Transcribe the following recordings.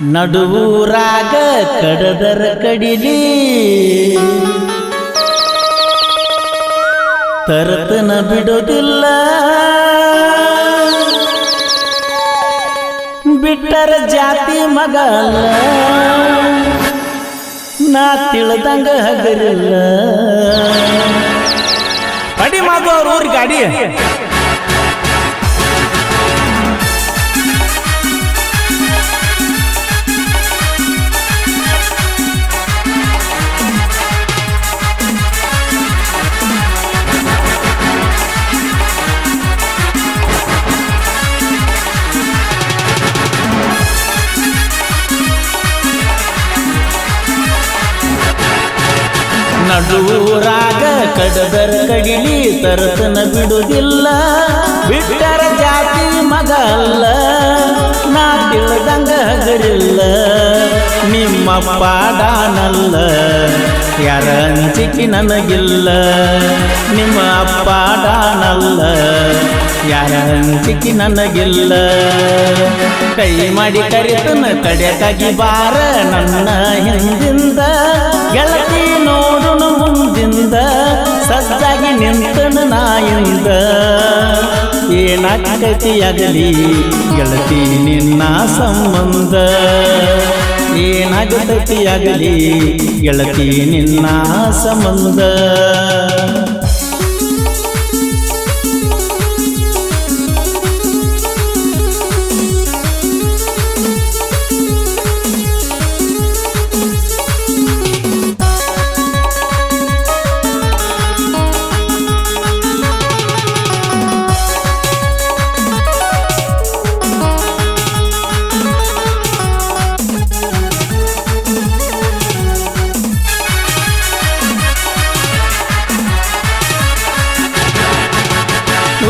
ನಡುವೂರಾಗ ಕಡದರ ಕಡಿಲಿ ತರತನ ಬಿಡೋದಿಲ್ಲ ಬಿಟ್ಟರ ಜಾತಿ ಮಗಲ್ಲ ನಾ ತಿಳಿದಂಗ ಹಗರಿಲ್ಲ ಅಡಿ ಮಾತು ಅವ್ರ ಊರಿಗೆ ಗಾಡಿ ನಡುವೂರಾಗ ಕಡದರ ಕಡಿಲಿ ತರತನ ಬಿಡುವುದಿಲ್ಲ ಬಿಟ್ಟರ ಜಾತಿ ಮಗ ಅಲ್ಲ ನಾ ತಿಳಿದಂಗ ಹಗರಿಲ್ಲ ನಿಮ್ಮ ಪಾಡಾನಲ್ಲ ಯಾರ ಅಂಜಿಕೆ ನನಗಿಲ್ಲ ನಿಮ್ಮ ಪಾಡಾನಲ್ಲ ಯಾರ ಅಂಜಿಕೆ ನನಗಿಲ್ಲ ಕೈ ಮಾಡಿ ಕರಿತನ ತಡೆಯಕ್ಕಾಗಿ ಬಾರ ನನ್ನ ಹಿಂದಿಂದ ಗೆಳತಿ ನೋಡುನು ಮುಂದಿಂದ ಸಜ್ಜಾಗಿ ನಿಂತನು ನಾಯಿಂದ ಏನಾಗತಿಯಾಗಲಿ ಗೆಳತಿ ನಿನ್ನ ಸಂಬಂಧ ಏನಾಗತಿಯಾಗಲಿ ಗೆಳತಿ ನಿನ್ನ ಸಂಬಂಧ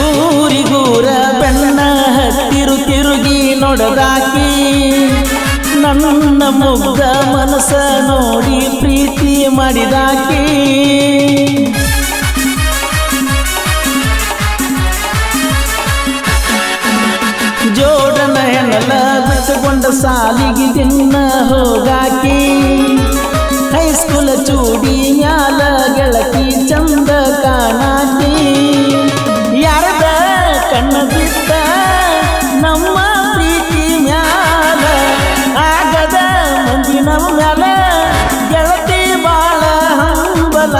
ಊರಿಗೂರ ಬೆನ್ನ ಹತ್ತಿರು ತಿರುಗಿ ನೋಡದಾಕಿ ನನ್ನ ಮುಗ್ಧ ಮನಸ್ಸ ನೋಡಿ ಪ್ರೀತಿ ಮಾಡಿದಾಕಿ ಜೋಡನ ಹೆಣಲ ಬಿಟ್ಟುಕೊಂಡ ಸಾಲಿಗೆ ದಿನ ಹೋಗಾಕಿ ಹೈಸ್ಕೂಲ್ ಚೂಡಿ ಮ್ಯಾಲ ಗೆಳತಿ ಚಂದ ಕಾಣಾಕಿ ಯಾರದ ಕಣ್ಣ ಬಿಟ್ಟ ನಮ್ಮ ಪ್ರೀತಿ ಮ್ಯಾಲ ಆಗದ ಮುಂದಿನ ಮ್ಯಾಲ ಗೆಳತಿ ಬಾಳ ಹಂಬಲ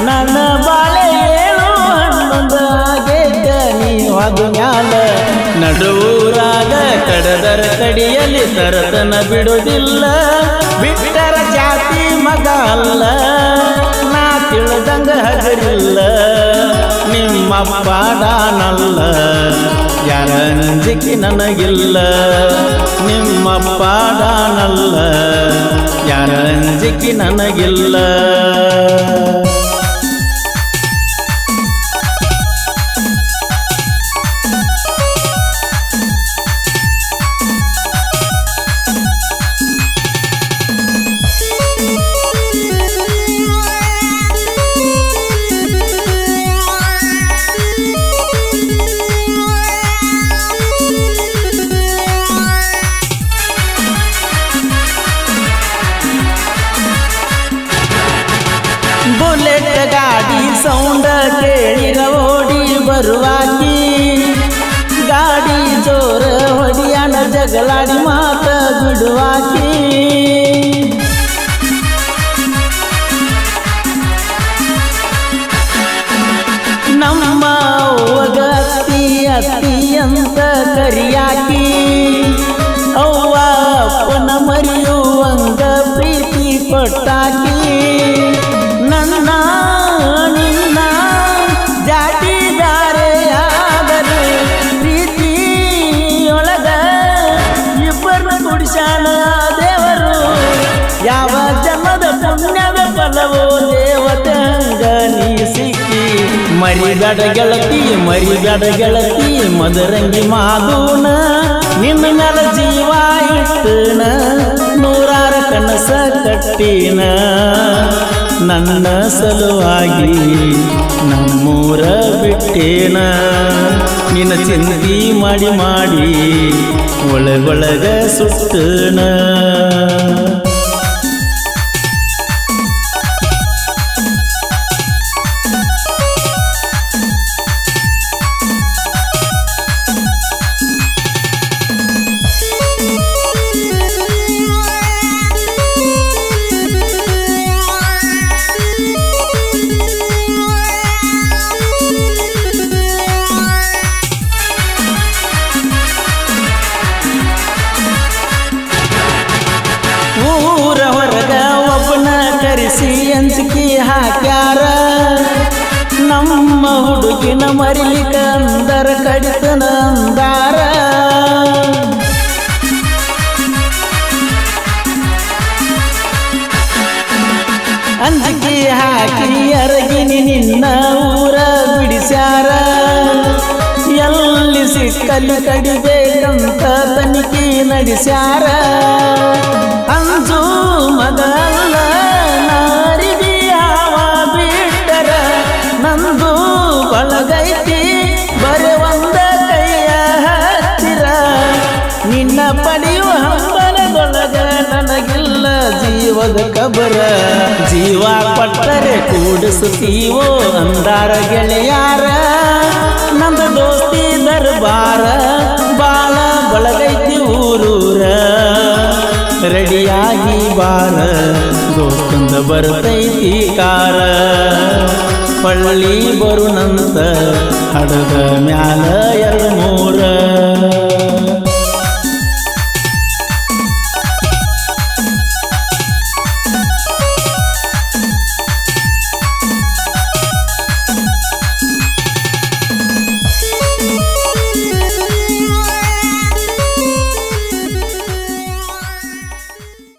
ನನ್ನ ಬಾಳೆ ಏಳು ಹನ್ನೊಂದು ಆಗೇತ ನೀವಾದ ಮ್ಯಾಲ ನಡುವೂರಾಗ ಕಡದರ ಕಡಿಯಲ್ಲಿ ತರತನ ಬಿಡುವುದಿಲ್ಲ ಬಿಟ್ಟರ ಜಾತಿ ಮಗ ಅಲ್ಲ ನಾ ತಿಳಿದಂಗ ಹಗರಿಲ್ಲ ನಿಮ್ಮ ಪಾಡಾನಲ್ಲ ಯಾರ ಅಂಜಿಕೆ ನನಗಿಲ್ಲ ನಿಮ್ಮ ಪಾಡಾನಲ್ಲ ಯಾರ ಅಂಜಿಕೆ ನನಗಿಲ್ಲ ಬುಲೆಟ್ ಗಾಡಿ ಸೌಂಡ ಕೇಳಿರ ಓಡಿ ಬರುವಾಕಿ ಗಾಡಿ ಜೋರ ಹೊಡಿಯಾನ ಜಗಳಾಡಿ ಮಾತ ಬಿಡುವಾಕಿ ನಮ್ಮ ಅವ್ವಗ ಅತ್ತಿ ಅತ್ತಿ ಅಂತ ಕರಿಯಾಕಿ ಅವ್ವ ಅಪ್ಪನ ಮರೆಯುವಂಗ ಪ್ರೀತಿ ಕೊಟ್ಟಾಕಿ ನನ್ನ ನಿನ್ನ ಜಾತಿ ಬ್ಯಾರೆಯಾಗಲು ಪ್ರೀತಿಯೊಳಗ ಇಬ್ಬರನ್ನ ಕುಡಿಸ್ಯಾನ ದೇವರು ಯಾವ ಜನ್ಮದ ಪುಣ್ಯದ ಫಲವೋ ದೇವತೆ ಹಂಗ ನೀ ಸಿಕ್ಕಿ ಮರಿಗಡ ಗೆಳತಿ ಮದರಂಗಿ ಮಾದೂನ ನಿನ್ನ ಮ್ಯಾಲ ಜೀವ ಇಟ್ಟನ ನೂರಾರ ಕನಸ ಕಟ್ಟಿನ ನನ್ನ ಸಲುವಾಗಿ ನಮ್ಮೂರ ಬಿಟ್ಟೇನ ನಿನ್ನ ಚಿಂತಿ ಮಾಡಿ ಮಾಡಿ ಒಳಗೊಳಗ ಸುಟ್ಟಣ ಊರ ಹೊರಗ ಒಬ್ಬನ ಕರೆಸಿ ಅಂಜಿಕೆ ಹಾಕ್ಯಾರ ನಮ್ಮ ಹುಡುಗಿನ ಮರಿಲಿಕ ಅಂದರ ಕಡಿತನ ಅಂದಾರ ಅಂಜಿಕೆ ಹಾಕಿ ಅರಗಿನಿ ನಿನ್ನ ಊರ ಬಿಡಿಸ್ಯಾರ ಎಲ್ಲಿ ಸಿಕ್ಕಲ್ಲಿ ಕಡಿಬೇಕಂತ ತನಿಖೆ ನಡೆಸ್ಯಾರ ಅಂಜು ಮಗಲ್ಲ ನಾರಿಗಿ ಯಾವ ಬಿಟ್ಟರ ನಂದು ಬಳಗೈತಿ ಬರೆ ಒಂದ ಕೈಯ ಹತ್ತಿರ ನಿನ್ನ ಪಡೆಯುವ ಹಂಬಲದೊಳಗ ನನಗಿಲ್ಲ ಜೀವದ ಕಬರ ಜೀವ ಕೊಟ್ಟರೆ ಕೂಡಿಸುತ್ತೀವೋ ಅಂದಾರ ಗೆಳೆಯಾರ ನಂದ ದೋಸ್ತಿ ದರ್ಬಾರ ಬಾಳ ಬಳಗೈತಿ ಊರೂರ ರೆಡಿಯಾಗಿ ಬಾರ ದೋಸ್ತಂದ ಬರ್ತೈತಿ ಕಾರ ಪಳ್ಳಿ ಬರುನಂತ ಹಡದ ಮ್ಯಾಲ 2-3